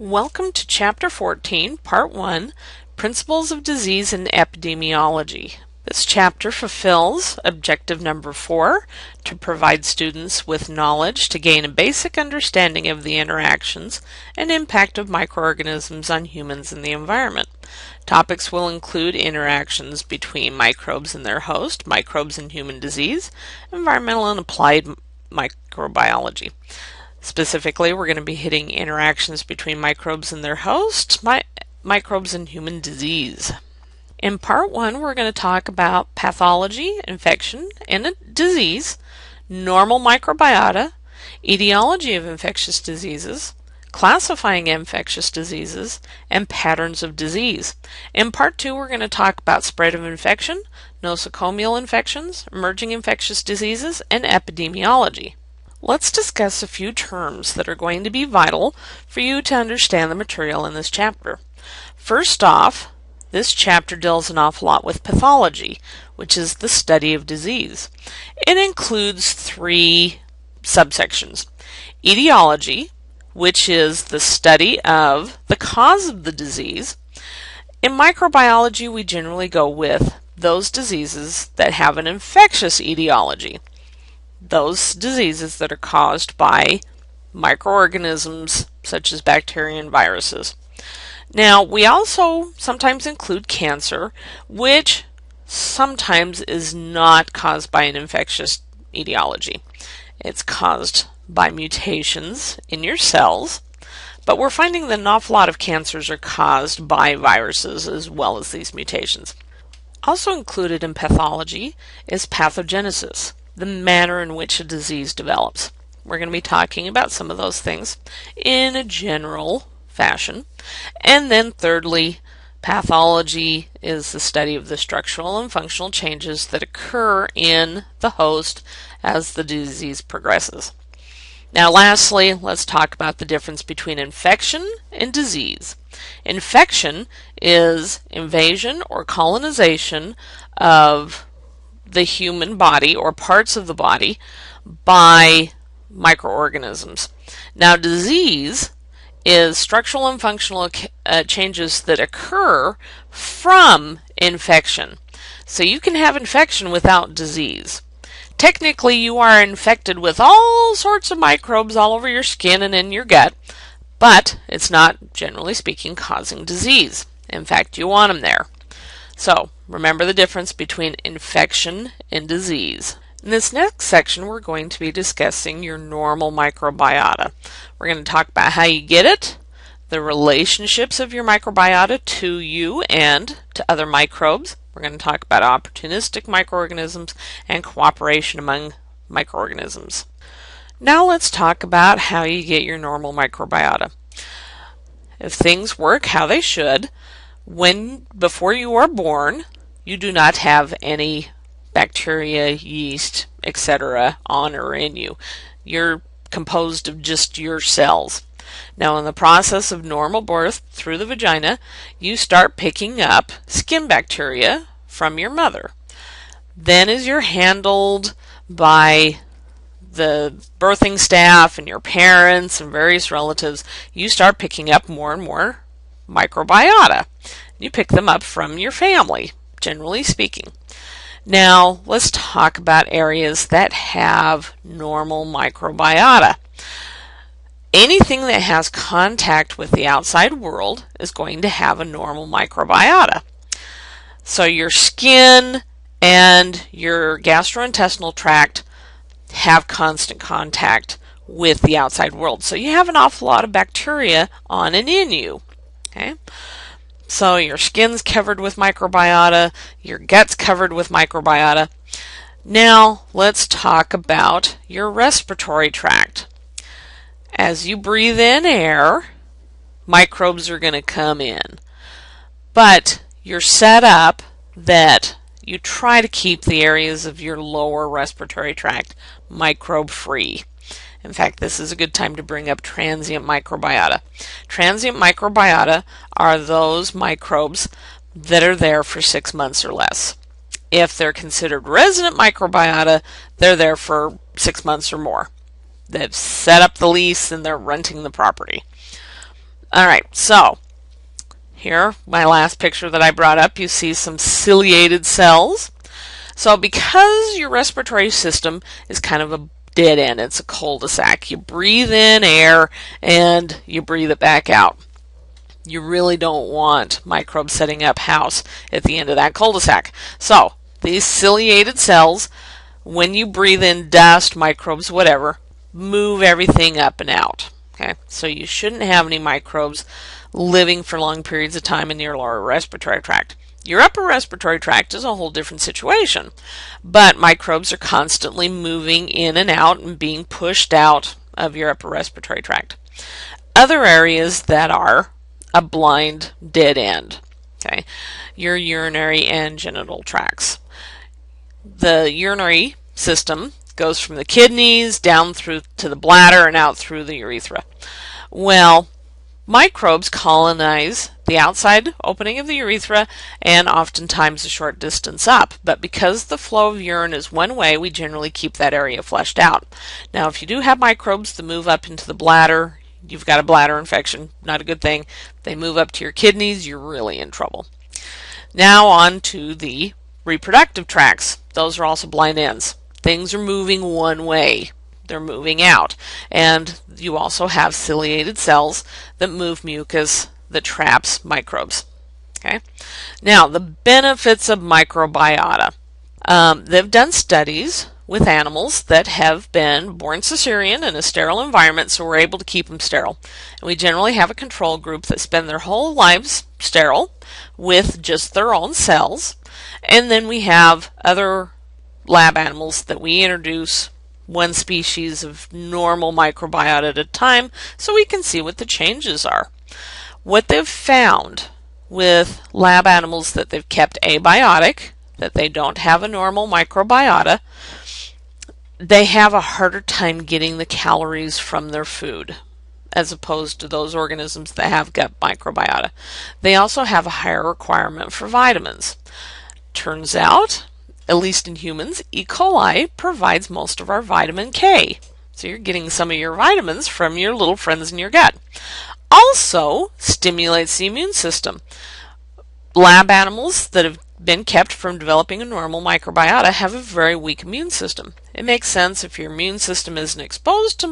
Welcome to Chapter 14, Part 1, Principles of Disease and Epidemiology. This chapter fulfills objective number 4, to provide students with knowledge to gain a basic understanding of the interactions and impact of microorganisms on humans and the environment. Topics will include interactions between microbes and their host, microbes and human disease, environmental and applied microbiology. Specifically, we're going to be hitting interactions between microbes and their host, microbes and human disease. In Part 1, we're going to talk about pathology, infection, and disease, normal microbiota, etiology of infectious diseases, classifying infectious diseases, and patterns of disease. In Part 2, we're going to talk about spread of infection, nosocomial infections, emerging infectious diseases, and epidemiology. Let's discuss a few terms that are going to be vital for you to understand the material in this chapter. First off, this chapter deals an awful lot with pathology, which is the study of disease. It includes 3 subsections. Etiology, which is the study of the cause of the disease. In microbiology, we generally go with those diseases that have an infectious etiology. Those diseases that are caused by microorganisms such as bacteria and viruses. Now, we also sometimes include cancer, which sometimes is not caused by an infectious etiology. It's caused by mutations in your cells, but we're finding that an awful lot of cancers are caused by viruses as well as these mutations. Also included in pathology is pathogenesis, the manner in which a disease develops. We're going to be talking about some of those things in a general fashion. And then thirdly, pathology is the study of the structural and functional changes that occur in the host as the disease progresses. Now lastly, let's talk about the difference between infection and disease. Infection is invasion or colonization of the human body or parts of the body by microorganisms. Now disease is structural and functional changes that occur from infection. So you can have infection without disease. Technically, you are infected with all sorts of microbes all over your skin and in your gut, but it's not, generally speaking, causing disease. In fact, you want them there. So, remember the difference between infection and disease. In this next section, we're going to be discussing your normal microbiota. We're going to talk about how you get it, the relationships of your microbiota to you and to other microbes. We're going to talk about opportunistic microorganisms and cooperation among microorganisms. Now let's talk about how you get your normal microbiota. If things work how they should, before you are born, you do not have any bacteria, yeast, etc. on or in you. You're composed of just your cells. Now, in the process of normal birth through the vagina, you start picking up skin bacteria from your mother. Then, as you're handled by the birthing staff and your parents and various relatives, you start picking up more and more microbiota. You pick them up from your family, generally speaking. Now, let's talk about areas that have normal microbiota. Anything that has contact with the outside world is going to have a normal microbiota. So your skin and your gastrointestinal tract have constant contact with the outside world. So you have an awful lot of bacteria on and in you. Okay? So your skin's covered with microbiota, your gut's covered with microbiota. Now let's talk about your respiratory tract. As you breathe in air, microbes are going to come in. But you're set up that you try to keep the areas of your lower respiratory tract microbe-free. In fact, this is a good time to bring up transient microbiota. Transient microbiota are those microbes that are there for 6 months or less. If they're considered resident microbiota, they're there for 6 months or more. They've set up the lease and they're renting the property. All right, so here, my last picture that I brought up, you see some ciliated cells. So because your respiratory system is kind of a dead end, it's a cul-de-sac. You breathe in air and you breathe it back out. You really don't want microbes setting up house at the end of that cul-de-sac. So these ciliated cells, when you breathe in dust, microbes, whatever, move everything up and out. Okay, so you shouldn't have any microbes living for long periods of time in your lower respiratory tract. Your upper respiratory tract is a whole different situation, but microbes are constantly moving in and out and being pushed out of your upper respiratory tract. Other areas that are a blind dead end, okay, your urinary and genital tracts. The urinary system goes from the kidneys down through to the bladder and out through the urethra. Well, microbes colonize the outside opening of the urethra and oftentimes a short distance up, but because the flow of urine is one way, we generally keep that area flushed out. Now, if you do have microbes that move up into the bladder, you've got a bladder infection, not a good thing. They move up to your kidneys, you're really in trouble. Now on to the reproductive tracts. Those are also blind ends. Things are moving one way. They're moving out. And you also have ciliated cells that move mucus that traps microbes. Okay. Now, the benefits of microbiota. They've done studies with animals that have been born cesarean in a sterile environment, so we're able to keep them sterile. And we generally have a control group that spend their whole lives sterile with just their own cells. And then we have other lab animals that we introduce one species of normal microbiota at a time so we can see what the changes are. What they've found with lab animals that they've kept abiotic, that they don't have a normal microbiota, they have a harder time getting the calories from their food as opposed to those organisms that have gut microbiota. They also have a higher requirement for vitamins. Turns out, at least in humans, E. coli provides most of our vitamin K. So you're getting some of your vitamins from your little friends in your gut. Also stimulates the immune system. Lab animals that have been kept from developing a normal microbiota have a very weak immune system. It makes sense. If your immune system isn't exposed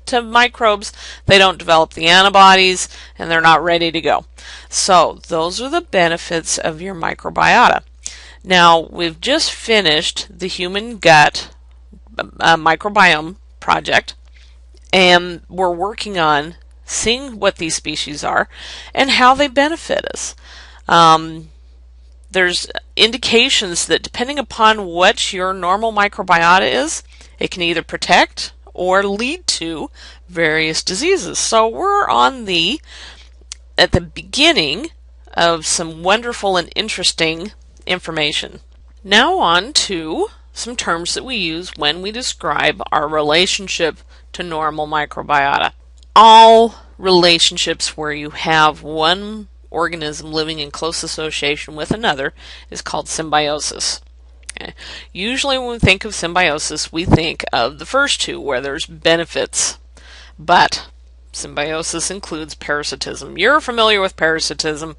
to microbes, they don't develop the antibodies and they're not ready to go. So those are the benefits of your microbiota. Now, we've just finished the human gut microbiome project, and we're working on seeing what these species are and how they benefit us. There's indications that depending upon what your normal microbiota is, it can either protect or lead to various diseases. So we're at the beginning of some wonderful and interesting information. Now on to some terms that we use when we describe our relationship to normal microbiota. All relationships where you have one organism living in close association with another is called symbiosis. Okay. Usually when we think of symbiosis, we think of the first two where there's benefits, but symbiosis includes parasitism. You're familiar with parasitism.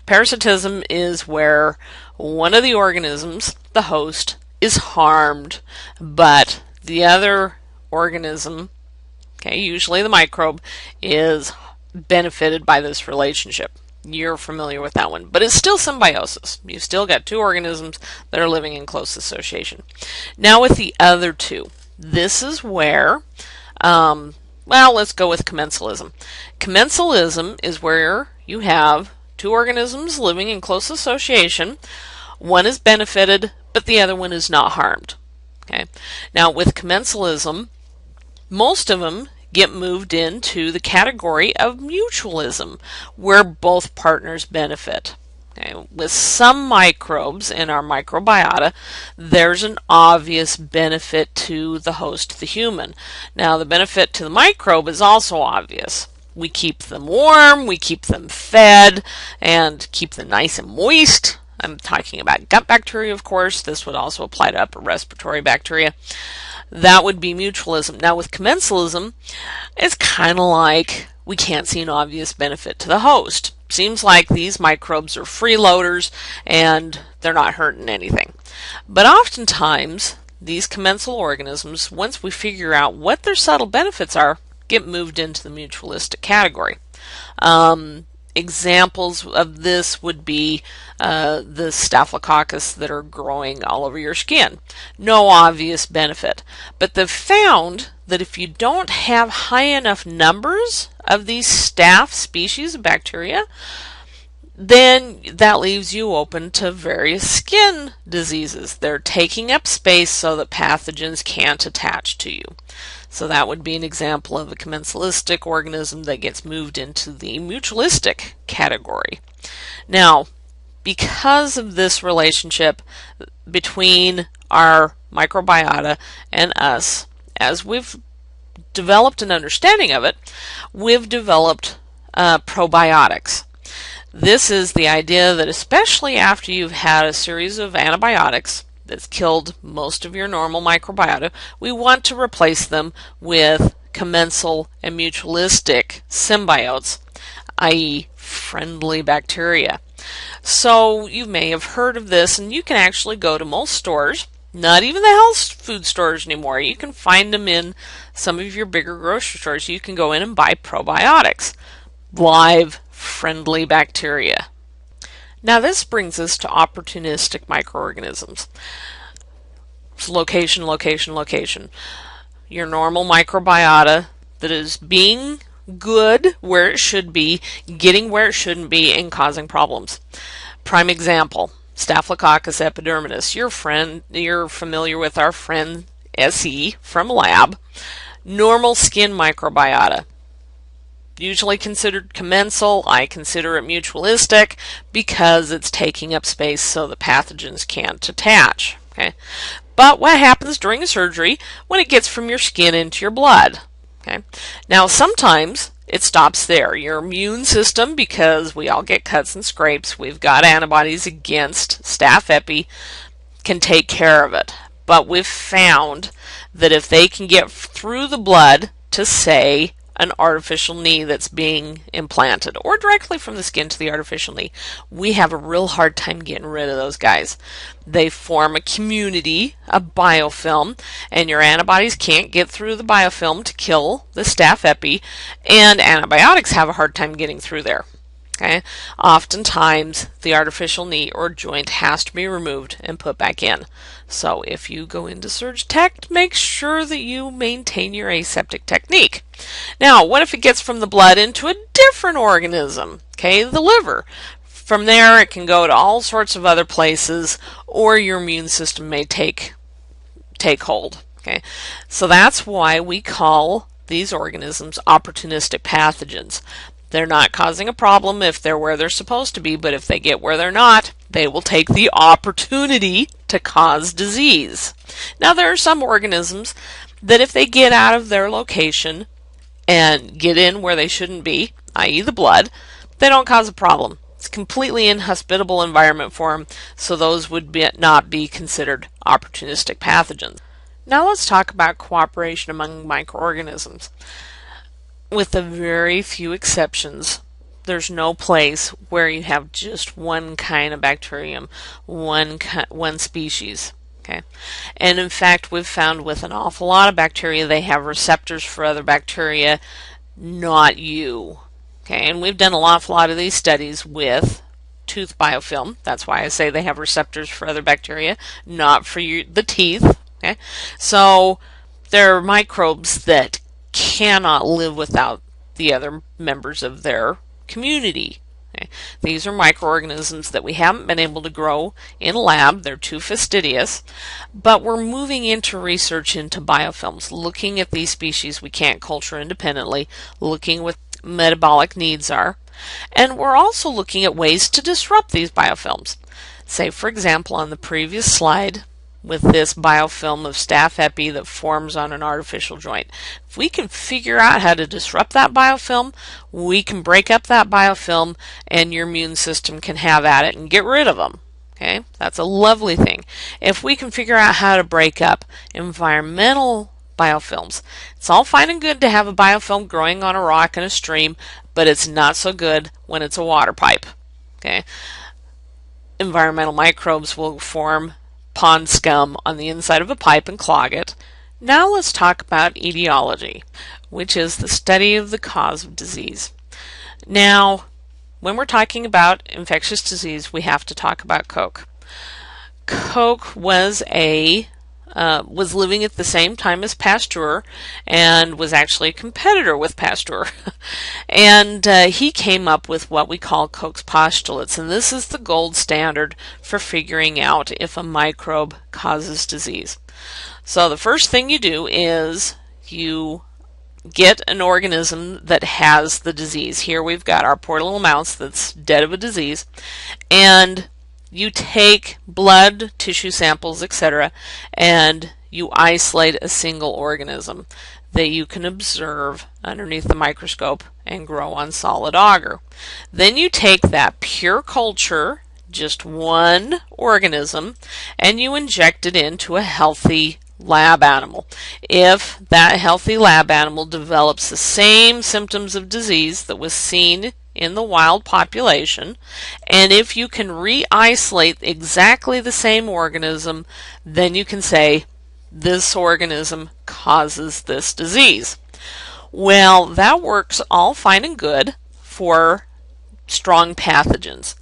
Parasitism is where one of the organisms, the host, is harmed, but the other organism, okay, usually the microbe, is benefited by this relationship. You're familiar with that one, but it's still symbiosis. You've still got two organisms that are living in close association. Now with the other two, this is where, well, let's go with commensalism. Commensalism is where you have two organisms living in close association. One is benefited, but the other one is not harmed. Okay. Now with commensalism, most of them get moved into the category of mutualism, where both partners benefit. Okay. With some microbes in our microbiota, there's an obvious benefit to the host, the human. Now, the benefit to the microbe is also obvious. We keep them warm, we keep them fed, and keep them nice and moist. I'm talking about gut bacteria, of course. This would also apply to upper respiratory bacteria. That would be mutualism. Now with commensalism, it's kind of like we can't see an obvious benefit to the host. Seems like these microbes are freeloaders and they're not hurting anything. But oftentimes, these commensal organisms, once we figure out what their subtle benefits are, get moved into the mutualistic category. Examples of this would be the staphylococcus that are growing all over your skin. No obvious benefit. But they've found that if you don't have high enough numbers of these staph species of bacteria, then that leaves you open to various skin diseases. They're taking up space so that pathogens can't attach to you. So that would be an example of a commensalistic organism that gets moved into the mutualistic category. Now, because of this relationship between our microbiota and us, as we've developed an understanding of it, we've developed probiotics. This is the idea that especially after you've had a series of antibiotics that's killed most of your normal microbiota, we want to replace them with commensal and mutualistic symbiotes, i.e. friendly bacteria. So you may have heard of this, and you can actually go to most stores, not even the health food stores anymore. You can find them in some of your bigger grocery stores. You can go in and buy probiotics, live friendly bacteria. Now this brings us to opportunistic microorganisms. It's location, location, location. Your normal microbiota that is being good where it should be, getting where it shouldn't be, and causing problems. Prime example, Staphylococcus epidermidis. You're familiar with our friend SE from lab. Normal skin microbiota. Usually considered commensal. I consider it mutualistic because it's taking up space so the pathogens can't attach. Okay? But what happens during a surgery when it gets from your skin into your blood? Okay? Now sometimes it stops there. Your immune system, because we all get cuts and scrapes, we've got antibodies against staph epi, can take care of it. But we've found that if they can get through the blood to, say, an artificial knee that's being implanted, or directly from the skin to the artificial knee, we have a real hard time getting rid of those guys. They form a community, a biofilm, and your antibodies can't get through the biofilm to kill the staph epi, and antibiotics have a hard time getting through there. Okay? Oftentimes, the artificial knee or joint has to be removed and put back in. So if you go into Surg Tech, make sure that you maintain your aseptic technique. Now, what if it gets from the blood into a different organism? Okay, the liver. From there, it can go to all sorts of other places, or your immune system may take hold. Okay, so that's why we call these organisms opportunistic pathogens. They're not causing a problem if they're where they're supposed to be, but if they get where they're not, they will take the opportunity to cause disease. Now, there are some organisms that if they get out of their location and get in where they shouldn't be, i.e. the blood, they don't cause a problem. It's a completely inhospitable environment for them, so those would not be considered opportunistic pathogens. Now let's talk about cooperation among microorganisms. With a very few exceptions, there's no place where you have just one kind of bacterium, one species. Okay, and in fact, we've found with an awful lot of bacteria, they have receptors for other bacteria, not you. Okay, and we've done an awful lot of these studies with tooth biofilm. That's why I say they have receptors for other bacteria, not for the teeth. Okay, so there are microbes that cannot live without the other members of their community. Okay. These are microorganisms that we haven't been able to grow in a lab. They're too fastidious, but we're moving into research into biofilms, looking at these species we can't culture independently, looking what metabolic needs are, and we're also looking at ways to disrupt these biofilms. Say, for example, on the previous slide, with this biofilm of staph epi that forms on an artificial joint. If we can figure out how to disrupt that biofilm, we can break up that biofilm and your immune system can have at it and get rid of them. Okay, that's a lovely thing. If we can figure out how to break up environmental biofilms. It's all fine and good to have a biofilm growing on a rock in a stream, but it's not so good when it's a water pipe. Okay? Environmental microbes will form pond scum on the inside of a pipe and clog it. Now let's talk about etiology, which is the study of the cause of disease. Now, when we're talking about infectious disease, we have to talk about Koch. Koch was living at the same time as Pasteur and was actually a competitor with Pasteur. And he came up with what we call Koch's postulates, and this is the gold standard for figuring out if a microbe causes disease. So the first thing you do is you get an organism that has the disease. Here we've got our poor little mouse that's dead of a disease, and you take blood, tissue samples, etc., and you isolate a single organism that you can observe underneath the microscope and grow on solid agar. Then you take that pure culture, just one organism, and you inject it into a healthy lab animal. If that healthy lab animal develops the same symptoms of disease that was seen in the wild population, and if you can re-isolate exactly the same organism, then you can say this organism causes this disease. Well, that works all fine and good for strong pathogens.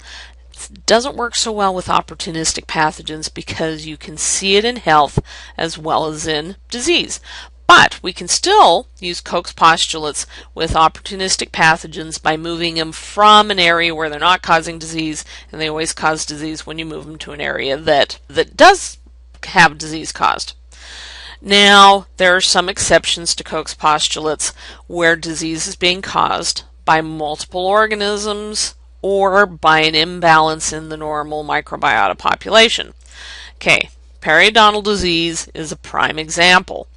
It doesn't work so well with opportunistic pathogens because you can see it in health as well as in disease. But we can still use Koch's postulates with opportunistic pathogens by moving them from an area where they're not causing disease, and they always cause disease when you move them to an area that does have disease caused. Now, there are some exceptions to Koch's postulates where disease is being caused by multiple organisms or by an imbalance in the normal microbiota population. Okay, periodontal disease is a prime example.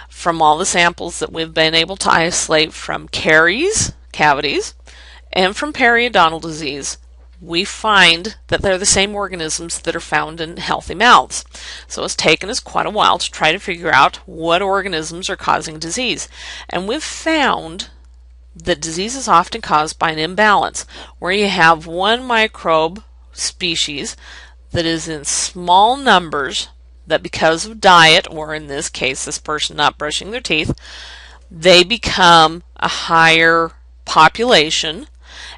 From all the samples that we've been able to isolate from caries, cavities, and from periodontal disease, we find that they're the same organisms that are found in healthy mouths. So it's taken us quite a while to try to figure out what organisms are causing disease. And we've found that disease is often caused by an imbalance, where you have one microbe species that is in small numbers that because of diet, or in this case, this person not brushing their teeth, they become a higher population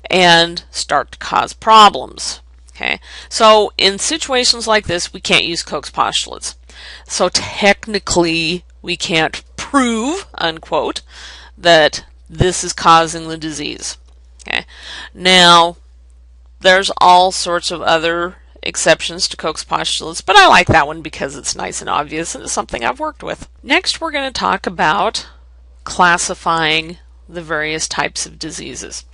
and start to cause problems. Okay, so in situations like this, we can't use Koch's postulates. So technically, we can't prove, unquote, that this is causing the disease. Okay, now there's all sorts of other exceptions to Koch's postulates, but I like that one because it's nice and obvious and it's something I've worked with. Next, we're going to talk about classifying the various types of diseases.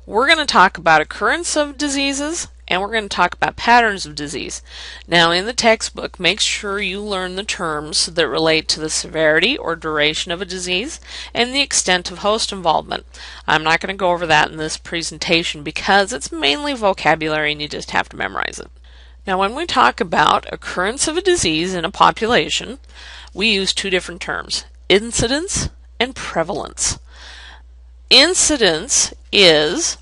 We're going to talk about occurrence of diseases, and we're going to talk about patterns of disease. Now, in the textbook, make sure you learn the terms that relate to the severity or duration of a disease and the extent of host involvement. I'm not going to go over that in this presentation because it's mainly vocabulary and you just have to memorize it. Now, when we talk about occurrence of a disease in a population, we use two different terms, incidence and prevalence. Incidence is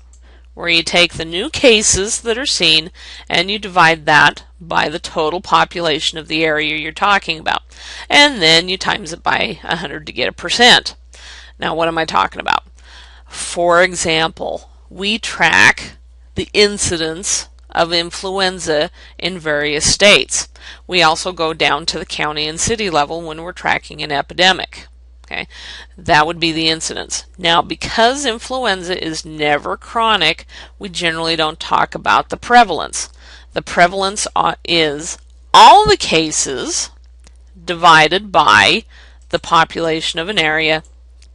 where you take the new cases that are seen and you divide that by the total population of the area you're talking about. And then you times it by 100 to get a percent. Now, what am I talking about? For example, we track the incidence of influenza in various states. We also go down to the county and city level when we're tracking an epidemic. Okay, that would be the incidence. Now, because influenza is never chronic, we generally don't talk about the prevalence. The prevalence is all the cases divided by the population of an area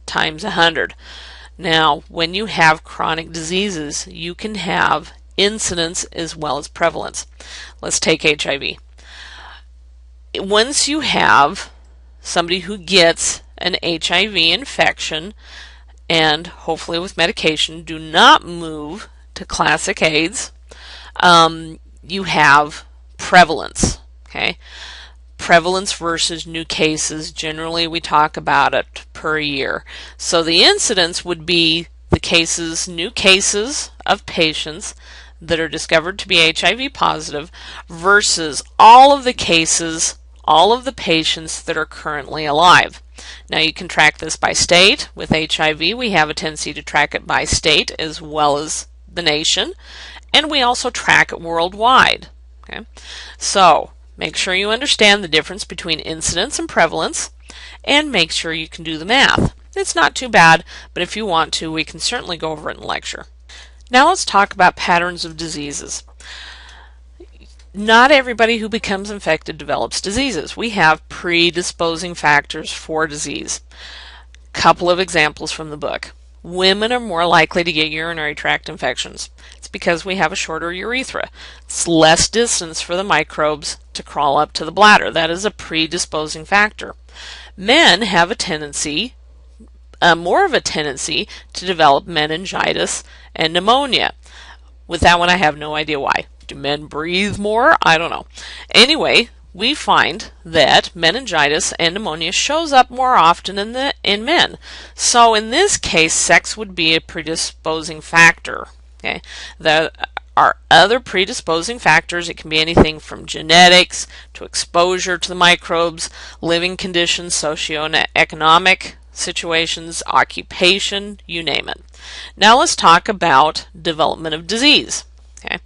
times 100. Now, when you have chronic diseases, you can have incidence as well as prevalence. Let's take HIV. Once you have somebody who gets an HIV infection, and hopefully with medication, do not move to classic AIDS, you have prevalence. Okay, prevalence versus new cases. Generally, we talk about it per year. So the incidence would be the cases, new cases of patients that are discovered to be HIV positive versus all of the cases, all of the patients that are currently alive. Now you can track this by state. With HIV, we have a tendency to track it by state as well as the nation, and we also track it worldwide. Okay? So make sure you understand the difference between incidence and prevalence, and make sure you can do the math. It's not too bad, but if you want to, we can certainly go over it in lecture. Now let's talk about patterns of diseases. Not everybody who becomes infected develops diseases. We have predisposing factors for disease. Couple of examples from the book. Women are more likely to get urinary tract infections. It's because we have a shorter urethra. It's less distance for the microbes to crawl up to the bladder. That is a predisposing factor. Men have a tendency, more of a tendency, to develop meningitis and pneumonia. With that one, I have no idea why. Do men breathe more? I don't know. Anyway, we find that meningitis and pneumonia shows up more often in men. So in this case, sex would be a predisposing factor. Okay? There are other predisposing factors. It can be anything from genetics to exposure to the microbes, living conditions, socioeconomic situations, occupation, you name it. Now let's talk about development of disease. Okay?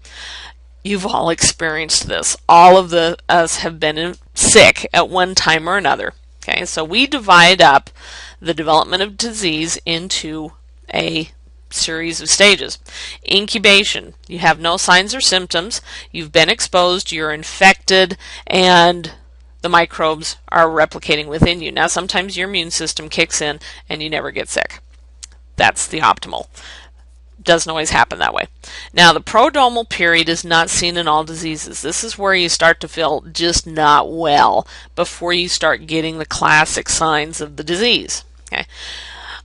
You've all experienced this. All of us have been sick at one time or another. Okay, so we divide up the development of disease into a series of stages. Incubation. You have no signs or symptoms. You've been exposed. You're infected, and the microbes are replicating within you. Now, sometimes your immune system kicks in, and you never get sick. That's the optimal. Doesn't always happen that way. Now, the prodromal period is not seen in all diseases. This is where you start to feel just not well before you start getting the classic signs of the disease. Okay.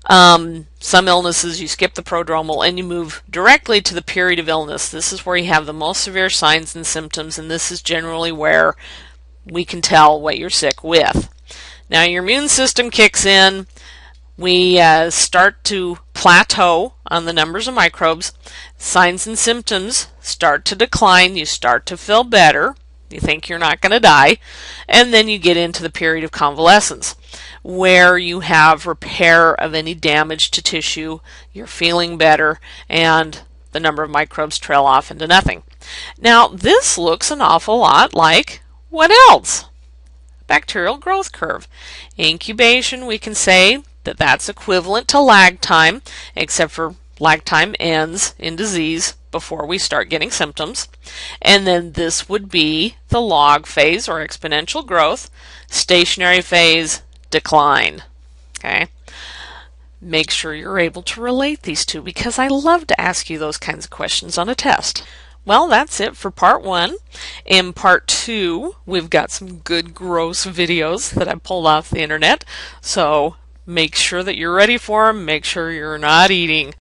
Some illnesses you skip the prodromal and you move directly to the period of illness. This is where you have the most severe signs and symptoms, and this is generally where we can tell what you're sick with. Now, your immune system kicks in. We start to plateau on the numbers of microbes. Signs and symptoms start to decline. You start to feel better. You think you're not going to die. And then you get into the period of convalescence, where you have repair of any damage to tissue. You're feeling better, and the number of microbes trail off into nothing. Now, this looks an awful lot like what else? Bacterial growth curve. Incubation, we can say that that's equivalent to lag time, except for lag time ends in disease before we start getting symptoms. And then this would be the log phase, or exponential growth. Stationary phase, decline. Okay? Make sure you're able to relate these two, because I love to ask you those kinds of questions on a test. Well, that's it for part 1. In part 2, we've got some good gross videos that I pulled off the internet, so make sure that you're ready for them. Make sure you're not eating